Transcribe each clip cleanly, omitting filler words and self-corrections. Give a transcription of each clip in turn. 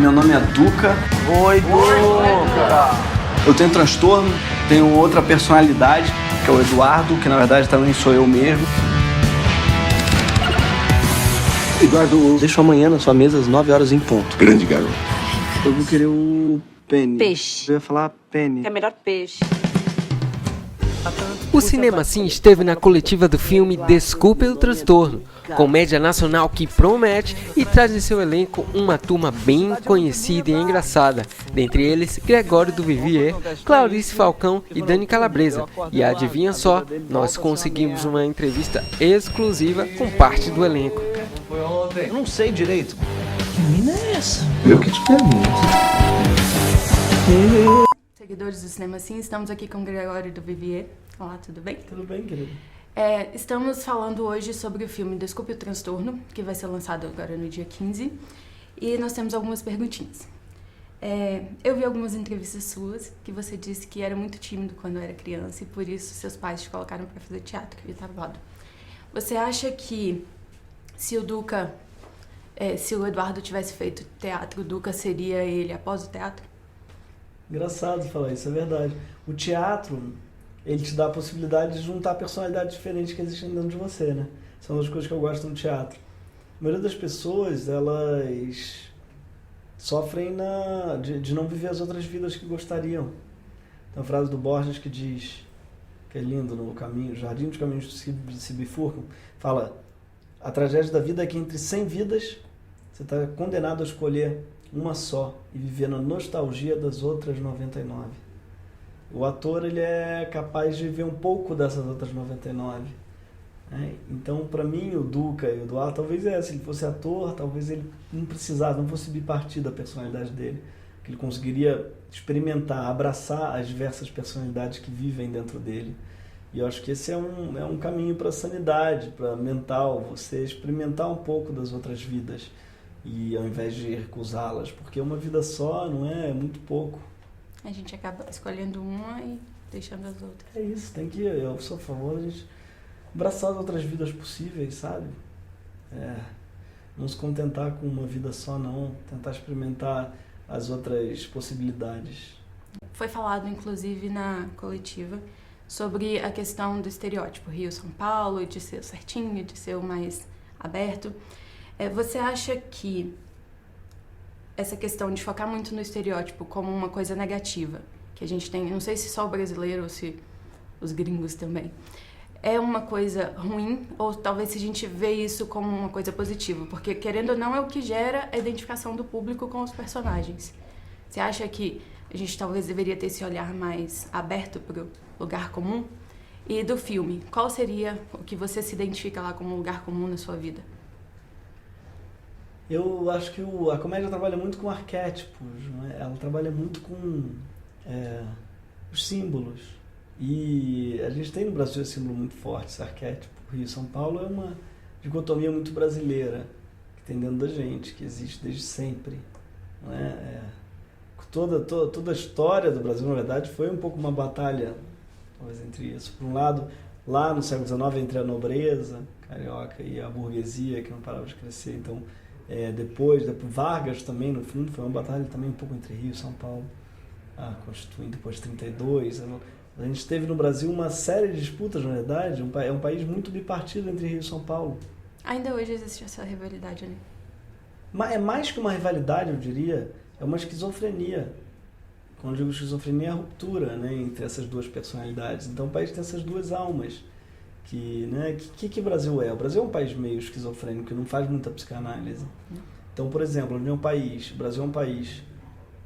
meu nome é Duca. Oi, Duca! Eu tenho transtorno, tenho outra personalidade, que é o Eduardo, que na verdade também sou eu mesmo. Eduardo, deixo amanhã na sua mesa às 9 horas em ponto. Grande garoto. Eu vou querer o pene. Peixe. Eu ia falar pene. É melhor peixe. O Cinema Sim esteve na coletiva do filme Desculpe o Transtorno, comédia nacional que promete e traz em seu elenco uma turma bem conhecida e engraçada, dentre eles Gregório do Vivier, Clarice Falcão e Dani Calabresa. E adivinha só, nós conseguimos uma entrevista exclusiva com parte do elenco. Eu não sei direito. Que menina é essa? Eu que te pergunto. Seguidores do Cinema Sim, estamos aqui com o Gregório do Vivier. Olá, tudo bem? Tudo bem, querido? Estamos falando hoje sobre o filme Desculpe o Transtorno, que vai ser lançado agora no dia 15. E nós temos algumas perguntinhas. Eu vi algumas entrevistas suas que você disse que era muito tímido quando era criança e por isso seus pais te colocaram para fazer teatro e tablado. Você acha que se o Eduardo tivesse feito teatro, o Duca seria ele após o teatro? Engraçado falar isso, é verdade. O teatro, ele te dá a possibilidade de juntar personalidades diferentes que existem dentro de você, né? São uma das coisas que eu gosto no teatro. A maioria das pessoas, elas sofrem de não viver as outras vidas que gostariam. Tem uma frase do Borges que diz, que é lindo, no caminho, Jardim dos Caminhos se bifurcam, fala: a tragédia da vida é que entre 100 vidas, você está condenado a escolher uma só e viver na nostalgia das outras 99. O ator, ele é capaz de viver um pouco dessas outras 99. Né? Então, para mim, o Duca e o Eduardo, talvez se ele fosse ator, talvez ele não precisasse, não fosse bipartir da personalidade dele. Que ele conseguiria experimentar, abraçar as diversas personalidades que vivem dentro dele. E eu acho que esse é um caminho para a sanidade, para mental, você experimentar um pouco das outras vidas. E ao invés de recusá-las, porque uma vida só não é muito pouco. A gente acaba escolhendo uma e deixando as outras. É isso, eu sou a favor de abraçar as outras vidas possíveis, sabe? Não se contentar com uma vida só, não. Tentar experimentar as outras possibilidades. Foi falado, inclusive, na coletiva, sobre a questão do estereótipo Rio-São Paulo, de ser certinho, de ser o mais aberto. Você acha que essa questão de focar muito no estereótipo como uma coisa negativa, que a gente tem, não sei se só o brasileiro ou se os gringos também, é uma coisa ruim, ou talvez se a gente vê isso como uma coisa positiva, porque querendo ou não é o que gera a identificação do público com os personagens. Você acha que a gente talvez deveria ter esse olhar mais aberto para o lugar comum? E do filme, qual seria o que você se identifica lá como lugar comum na sua vida? Eu acho que a comédia trabalha muito com arquétipos, não é? Ela trabalha muito com os símbolos. E a gente tem no Brasil esse símbolo muito forte, esse arquétipo. Rio e São Paulo é uma dicotomia muito brasileira, que tem dentro da gente, que existe desde sempre. Não é? Toda a história do Brasil, na verdade, foi um pouco uma batalha talvez, entre isso. Por um lado, lá no século XIX, entre a nobreza carioca e a burguesia, que não parava de crescer. Então, depois Vargas também, no fundo, foi uma batalha também um pouco entre Rio e São Paulo, constituindo depois de 32. A gente teve no Brasil uma série de disputas, na verdade, é um país muito bipartido entre Rio e São Paulo. Ainda hoje existe essa rivalidade ali? É mais que uma rivalidade, eu diria, é uma esquizofrenia. Quando eu digo esquizofrenia, é a ruptura, né, entre essas duas personalidades. Então o país tem essas duas almas. Que o Brasil é? O Brasil é um país meio esquizofrênico, que não faz muita psicanálise. Então, por exemplo, o Brasil é um país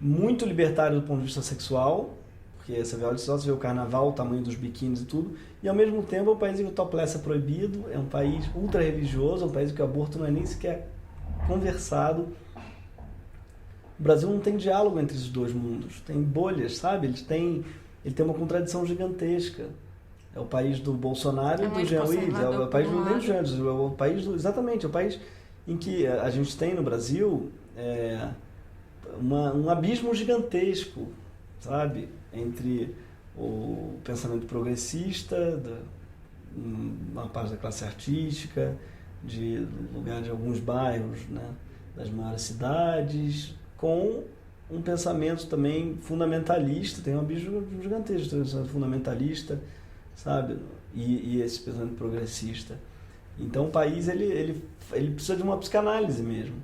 muito libertário do ponto de vista sexual, porque você vê o carnaval, o tamanho dos biquínis e tudo, e ao mesmo tempo é um país em que o topless é proibido, é um país ultra religioso, é um país em que o aborto não é nem sequer conversado. O Brasil não tem diálogo entre os dois mundos, tem bolhas, sabe? Ele tem uma contradição gigantesca. É o país do Bolsonaro e do Jean Willis, é o país do Jean Willis, é o país exatamente, é o país em que a gente tem no Brasil um abismo gigantesco, sabe? Entre o pensamento progressista, uma parte da classe artística, do lugar de alguns bairros, né, das maiores cidades, com um pensamento também fundamentalista, tem um abismo gigantesco, um pensamento fundamentalista, sabe? E esse pensamento progressista. Então o país, ele precisa de uma psicanálise mesmo,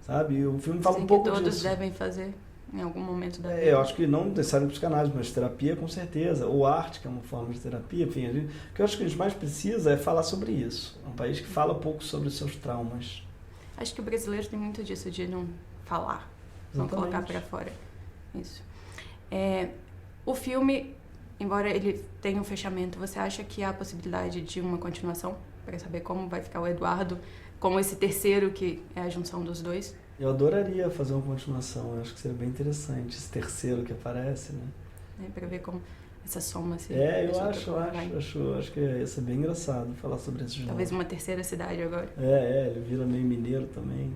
sabe? E o filme fala um pouco disso. Que todos devem fazer em algum momento da vida. Eu acho que não necessariamente psicanálise, mas terapia com certeza, ou arte, que é uma forma de terapia, enfim. O que eu acho que a gente mais precisa é falar sobre isso. É um país que fala pouco sobre os seus traumas. Acho que o brasileiro tem muito disso, de não falar, não colocar para fora. Isso. O filme, embora ele tenha um fechamento, você acha que há a possibilidade de uma continuação? Para saber como vai ficar o Eduardo, como esse terceiro que é a junção dos dois? Eu adoraria fazer uma continuação, eu acho que seria bem interessante, esse terceiro que aparece, né? Para ver como essa soma se... eu acho que ia ser bem engraçado falar sobre esse jogo. Talvez uma terceira cidade agora. Ele vira meio mineiro também.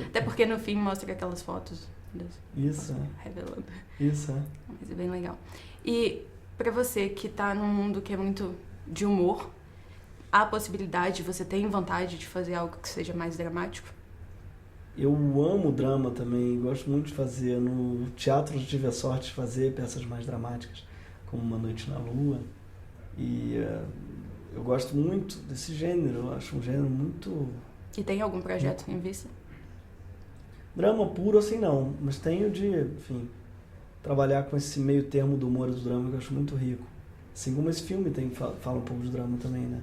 Até porque no fim mostra aquelas fotos. Isso, revelando. Isso, Mas é bem legal. E para você que tá num mundo que é muito de humor, há a possibilidade, você tem vontade de fazer algo que seja mais dramático? Eu amo drama também, gosto muito de fazer. No teatro eu tive a sorte de fazer peças mais dramáticas, como Uma Noite na Lua. E eu gosto muito desse gênero, eu acho um gênero muito... E tem algum projeto em vista? Drama puro assim não, mas tenho de, enfim, trabalhar com esse meio termo do humor e do drama que eu acho muito rico. Assim como esse filme fala um pouco de drama também, né?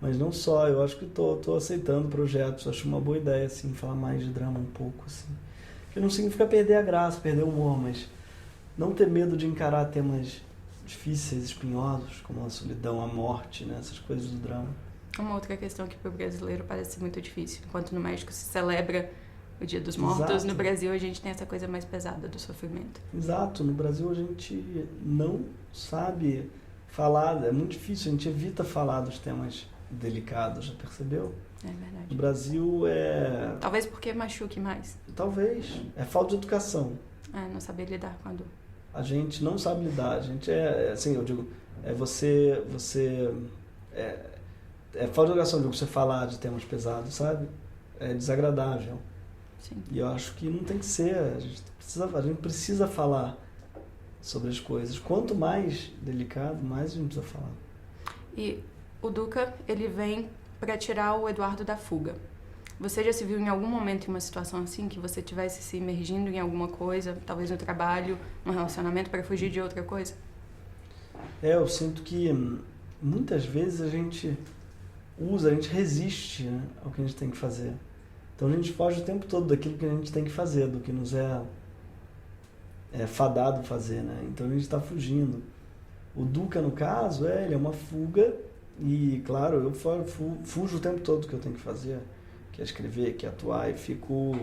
Mas não só, eu acho que tô aceitando projetos, acho uma boa ideia, assim, falar mais de drama um pouco, assim. Que não significa perder a graça, perder o humor, mas não ter medo de encarar temas difíceis, espinhosos, como a solidão, a morte, né? Essas coisas do drama. Uma outra questão que para o brasileiro parece muito difícil. Enquanto no México se celebra o Dia dos Mortos, Exato. No Brasil a gente tem essa coisa mais pesada do sofrimento. Exato, no Brasil a gente não sabe falar, é muito difícil, a gente evita falar dos temas delicados, já percebeu? É verdade. No Brasil Talvez porque machuque mais. Talvez. É falta de educação. Não saber lidar com a dor. A gente não sabe lidar. A gente assim, eu digo, é falta de educação, de você falar de temas pesados, sabe? É desagradável. Sim. E eu acho que não tem que ser. A gente precisa falar sobre as coisas. Quanto mais delicado, mais a gente precisa falar. E o Duca, ele vem para tirar o Eduardo da fuga. Você já se viu em algum momento em uma situação assim, que você estivesse se imergindo em alguma coisa, talvez no trabalho, num relacionamento, para fugir de outra coisa? Eu sinto que muitas vezes a gente resiste, né, ao que a gente tem que fazer. Então a gente foge o tempo todo daquilo que a gente tem que fazer, do que nos é fadado fazer, né? Então a gente está fugindo. O Duca, no caso, ele é uma fuga e, claro, eu fujo o tempo todo do que eu tenho que fazer, que é escrever, que é atuar, e fico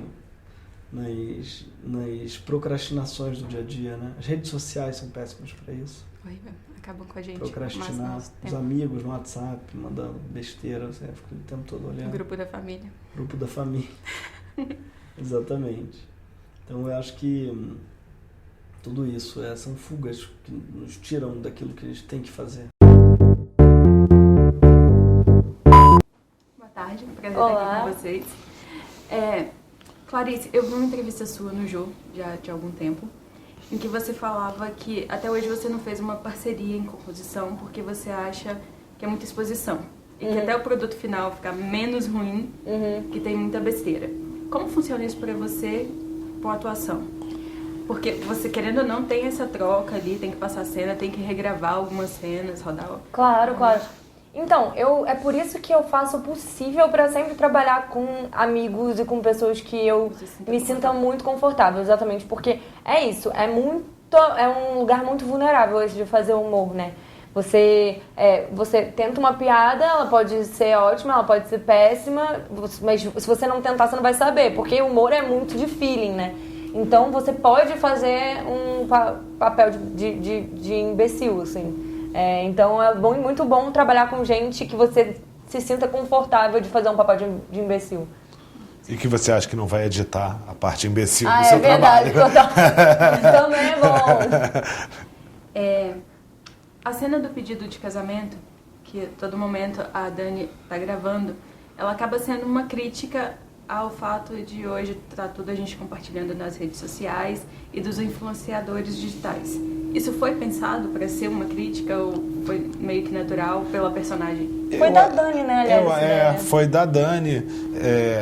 nas procrastinações do dia a dia, né? As redes sociais são péssimas para isso. Horrível. Acabam com a gente. Procrastinar, os amigos no WhatsApp, mandando besteira, você fica o tempo todo olhando. O grupo da família. Grupo da família. Exatamente. Então eu acho que tudo isso são fugas que nos tiram daquilo que a gente tem que fazer. Boa tarde, prazer estar aqui com vocês. Clarice, eu vi uma entrevista sua no Jô, já de algum tempo, em que você falava que até hoje você não fez uma parceria em composição porque você acha que é muita exposição. E que até o produto final fica menos ruim, que tem muita besteira. Como funciona isso para você com a atuação? Porque você, querendo ou não, tem essa troca ali, tem que passar cena, tem que regravar algumas cenas, rodar... Claro. Então, é por isso que eu faço o possível para sempre trabalhar com amigos e com pessoas que eu me sinta muito confortável, exatamente, porque é isso, é um lugar muito vulnerável esse de fazer humor, né? Você tenta uma piada, ela pode ser ótima, ela pode ser péssima, mas se você não tentar, você não vai saber, porque o humor é muito de feeling, né? Então, você pode fazer um papel de imbecil, assim. Então, é muito bom trabalhar com gente que você se sinta confortável de fazer um papel de imbecil. E que você acha que não vai editar a parte imbecil do é seu verdade, trabalho. Também é bom. A cena do pedido de casamento, que a todo momento a Dani está gravando, ela acaba sendo uma crítica ao fato de hoje tá tudo a gente compartilhando nas redes sociais e dos influenciadores digitais. Isso foi pensado para ser uma crítica ou foi meio que natural pela personagem? Foi da Dani, né, aliás? Foi da Dani.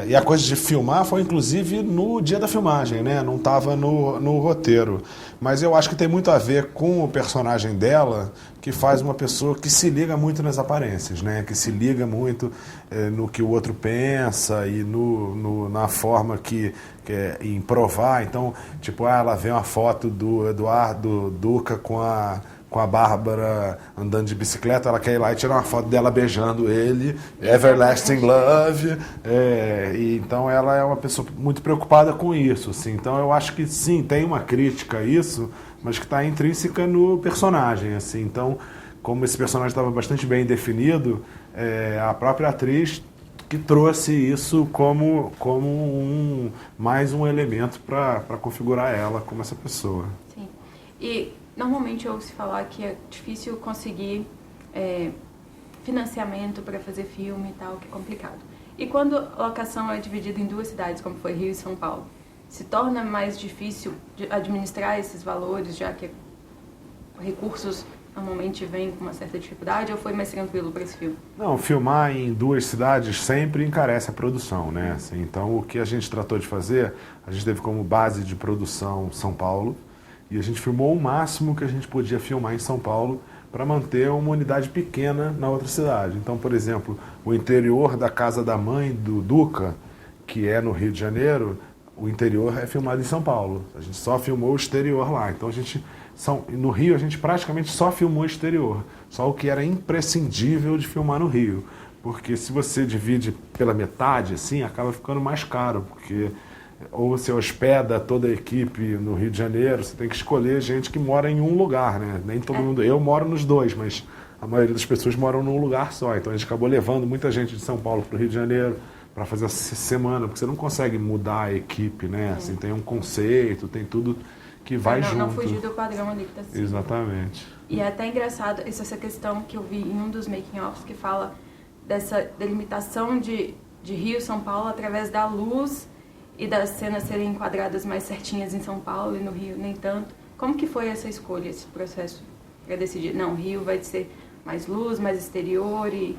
E a coisa de filmar foi, inclusive, no dia da filmagem, né? Não estava no roteiro. Mas eu acho que tem muito a ver com o personagem dela, que faz uma pessoa que se liga muito nas aparências, né? Que se liga muito no que o outro pensa e na forma em provar. Então, tipo, ela vê uma foto do Eduardo Duca com a Bárbara andando de bicicleta, ela quer ir lá e tirar uma foto dela beijando ele, Everlasting Love, e então ela é uma pessoa muito preocupada com isso, assim. Então eu acho que sim, tem uma crítica a isso, mas que está intrínseca no personagem, assim. Então, como esse personagem estava bastante bem definido, a própria atriz que trouxe isso como mais um elemento para configurar ela como essa pessoa. Sim. E normalmente eu ouço falar que é difícil conseguir financiamento para fazer filme e tal, que é complicado. E quando a locação é dividida em 2 cidades, como foi Rio e São Paulo, se torna mais difícil de administrar esses valores, já que recursos normalmente vêm com uma certa dificuldade, ou foi mais tranquilo para esse filme? Não, filmar em 2 cidades sempre encarece a produção, né? Assim, então, o que a gente tratou de fazer, a gente teve como base de produção São Paulo, e a gente filmou o máximo que a gente podia filmar em São Paulo para manter uma unidade pequena na outra cidade. Então, por exemplo, o interior da casa da mãe do Duca, que é no Rio de Janeiro, o interior é filmado em São Paulo. A gente só filmou o exterior lá. Então, no Rio, a gente praticamente só filmou o exterior. Só o que era imprescindível de filmar no Rio. Porque se você divide pela metade, assim, acaba ficando mais caro, porque ou você hospeda toda a equipe no Rio de Janeiro, você tem que escolher gente que mora em um lugar, né? Nem todo mundo... Eu moro nos 2, mas a maioria das pessoas moram num lugar só. Então a gente acabou levando muita gente de São Paulo para o Rio de Janeiro para fazer essa semana, porque você não consegue mudar a equipe, né? Assim, tem um conceito, tem tudo que vai junto. Não fugir do padrão ali que está sendo. Exatamente. E é até engraçado essa questão que eu vi em um dos making-offs que fala dessa delimitação de Rio e São Paulo através da luz e das cenas serem enquadradas mais certinhas em São Paulo e no Rio nem tanto. Como que foi essa escolha, esse processo para decidir? Não, Rio vai ser mais luz, mais exterior e...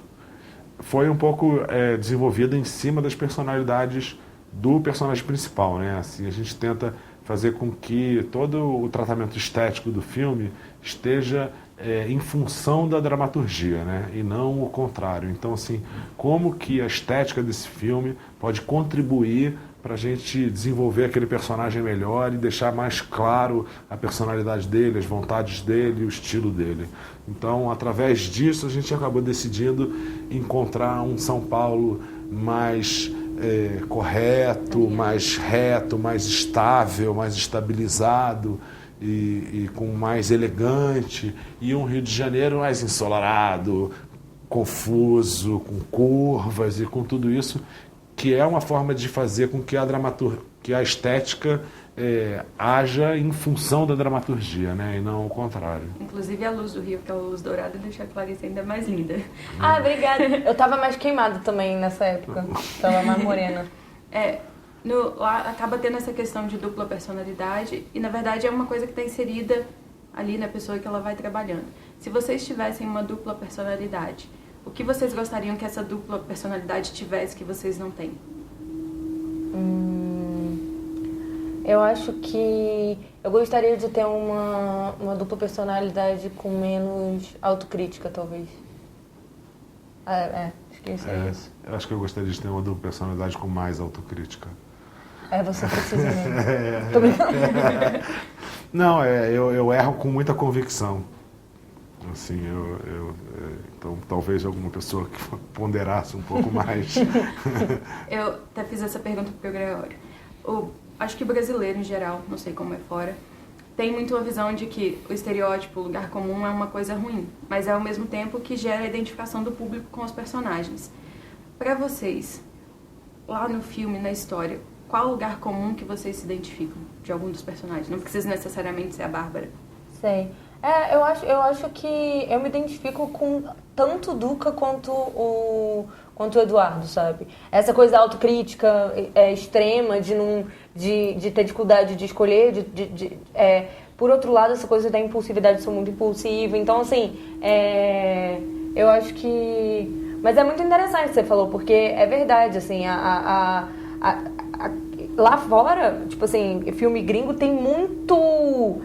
Foi um pouco desenvolvida em cima das personalidades do personagem principal, né? Assim, a gente tenta fazer com que todo o tratamento estético do filme esteja em função da dramaturgia, né? E não o contrário. Então, assim, como que a estética desse filme pode contribuir para a gente desenvolver aquele personagem melhor e deixar mais claro a personalidade dele, as vontades dele, o estilo dele. Então, através disso, a gente acabou decidindo encontrar um São Paulo mais correto, mais reto, mais estável, mais estabilizado e com mais elegante, e um Rio de Janeiro mais ensolarado, confuso, com curvas e com tudo isso, que é uma forma de fazer com que a estética haja em função da dramaturgia, né? E não o contrário. Inclusive a luz do Rio, que é a luz dourada, deixa a Clarice ainda mais linda. Ah, obrigada. Eu tava mais queimada também nessa época. Tava mais morena. Lá acaba tendo essa questão de dupla personalidade e, na verdade, é uma coisa que está inserida ali na pessoa que ela vai trabalhando. Se vocês tivessem uma dupla personalidade, o que vocês gostariam que essa dupla personalidade tivesse que vocês não têm? Eu acho que eu gostaria de ter uma dupla personalidade com menos autocrítica, talvez. Acho que isso é isso. Eu acho que eu gostaria de ter uma dupla personalidade com mais autocrítica. Você precisa mesmo. Tô brincando. Não, eu erro com muita convicção. Assim, então talvez alguma pessoa que ponderasse um pouco mais. Eu até fiz essa pergunta para o Gregório. Acho que o brasileiro em geral, não sei como é fora, tem muito uma visão de que o estereótipo, o lugar comum é uma coisa ruim, mas é ao mesmo tempo que gera a identificação do público com os personagens. Para vocês, lá no filme, na história, qual lugar comum que vocês se identificam de algum dos personagens? Não precisa necessariamente ser a Bárbara. Sei. Eu acho que eu me identifico com tanto o Duca quanto o Eduardo, sabe? Essa coisa da autocrítica extrema, de ter dificuldade de escolher, por outro lado, essa coisa da impulsividade, eu sou muito impulsiva. Então, assim, eu acho que... Mas é muito interessante o que você falou, porque é verdade, assim, lá fora, tipo assim, filme gringo tem muito...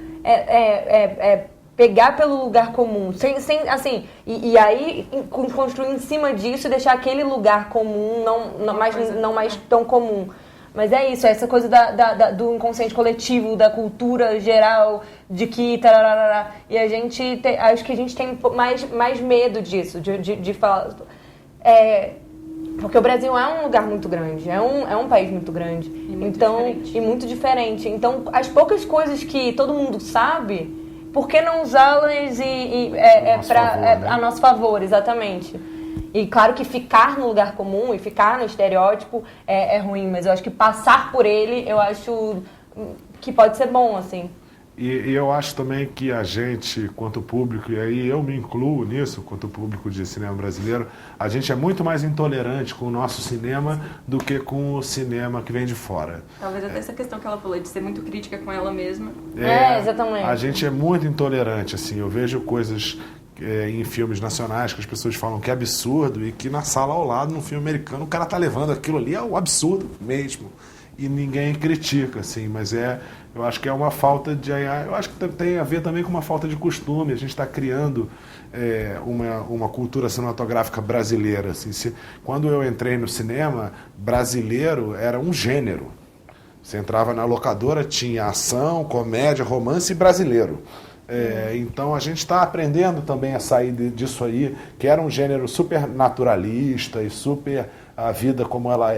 pegar pelo lugar comum, assim, e aí construir em cima disso e deixar aquele lugar comum não mais tão comum. Mas é isso, essa coisa do inconsciente coletivo, da cultura geral, de que... Tararara, e acho que a gente tem mais medo disso, de falar... Porque o Brasil é um lugar muito grande, é um país muito grande. E muito diferente. Então, as poucas coisas que todo mundo sabe... Por que não usá-las a nosso favor, exatamente? E claro que ficar no lugar comum e ficar no estereótipo é ruim, mas eu acho que passar por ele, eu acho que pode ser bom, assim. E eu acho também que a gente, quanto público, e aí eu me incluo nisso, quanto público de cinema brasileiro, a gente é muito mais intolerante com o nosso cinema do que com o cinema que vem de fora. Talvez até essa questão que ela falou, de ser muito crítica com ela mesma. Exatamente. A gente é muito intolerante, assim, eu vejo coisas em filmes nacionais que as pessoas falam que é absurdo e que na sala ao lado, num filme americano, o cara tá levando aquilo ali ao absurdo mesmo. E ninguém critica, assim, mas eu acho que é uma falta de... Eu acho que tem a ver também com uma falta de costume. A gente está criando uma cultura cinematográfica brasileira. Assim. Quando eu entrei no cinema, brasileiro era um gênero. Você entrava na locadora, tinha ação, comédia, romance e brasileiro. Então a gente está aprendendo também a sair disso aí, que era um gênero super naturalista e super a vida como ela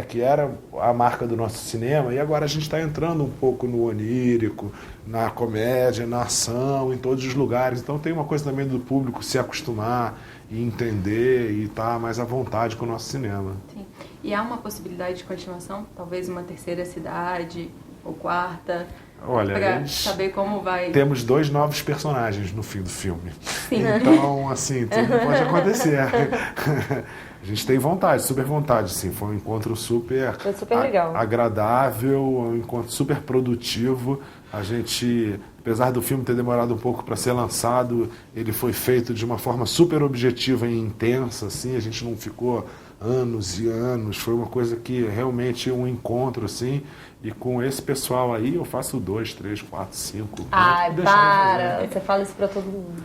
que era a marca do nosso cinema, e agora a gente está entrando um pouco no onírico, na comédia, na ação, em todos os lugares. Então tem uma coisa também do público se acostumar e entender e estar mais à vontade com o nosso cinema. Sim. E há uma possibilidade de continuação? Talvez uma terceira cidade ou quarta? Olha, para saber como vai... Temos 2 novos personagens no fim do filme. Sim. Então, assim, tudo pode acontecer. A gente tem vontade, super vontade, assim. Foi um encontro super legal, agradável, um encontro super produtivo. A gente, apesar do filme ter demorado um pouco para ser lançado, ele foi feito de uma forma super objetiva e intensa, assim. A gente não ficou anos e anos. Foi uma coisa que realmente um encontro, assim. E com esse pessoal aí eu faço 2, 3, 4, 5. Ai, para! Você fala isso pra todo mundo.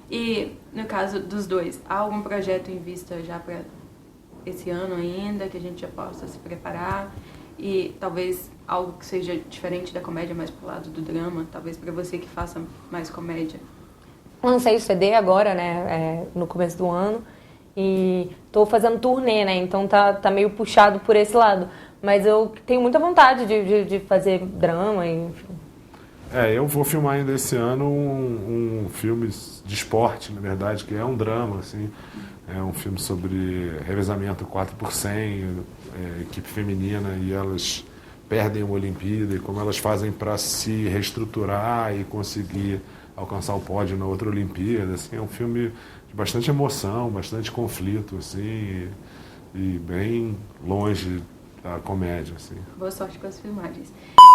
E no caso dos dois, há algum projeto em vista já para esse ano ainda, que a gente já possa se preparar? E talvez algo que seja diferente da comédia, mais pro lado do drama, talvez para você que faça mais comédia? Lancei o CD agora, né, no começo do ano. E tô fazendo turnê, né, então tá meio puxado por esse lado. Mas eu tenho muita vontade de fazer drama, enfim. Eu vou filmar ainda esse ano um filme de esporte, na verdade, que é um drama, assim. É um filme sobre revezamento 4x100, equipe feminina, e elas perdem uma Olimpíada, e como elas fazem para se reestruturar e conseguir alcançar o pódio na outra Olimpíada. Assim, é um filme de bastante emoção, bastante conflito, assim, e bem longe da comédia, assim. Boa sorte com as filmagens.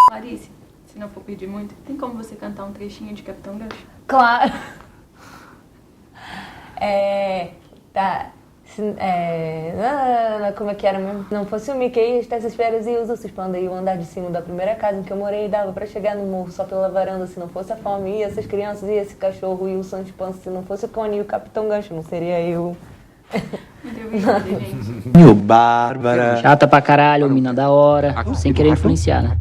Clarice, se não for pedir muito, tem como você cantar um trechinho de Capitão Gancho? Claro! Como é que era mesmo? Não fosse o Mickey, as essas férias e os ursos panda e o andar de cima da primeira casa em que eu morei dava pra chegar no morro só pela varanda. Se não fosse a fome, e essas crianças e esse cachorro e o Sancho Pança, se não fosse o Cone e o Capitão Gancho, não seria eu. Muito obrigada, gente. Meu Bárbara. Chata pra caralho, mina da hora. Sem querer influenciar, né?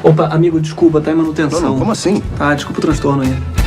Opa, amigo, desculpa, tá em manutenção. Não, como assim? Tá, desculpa o transtorno aí.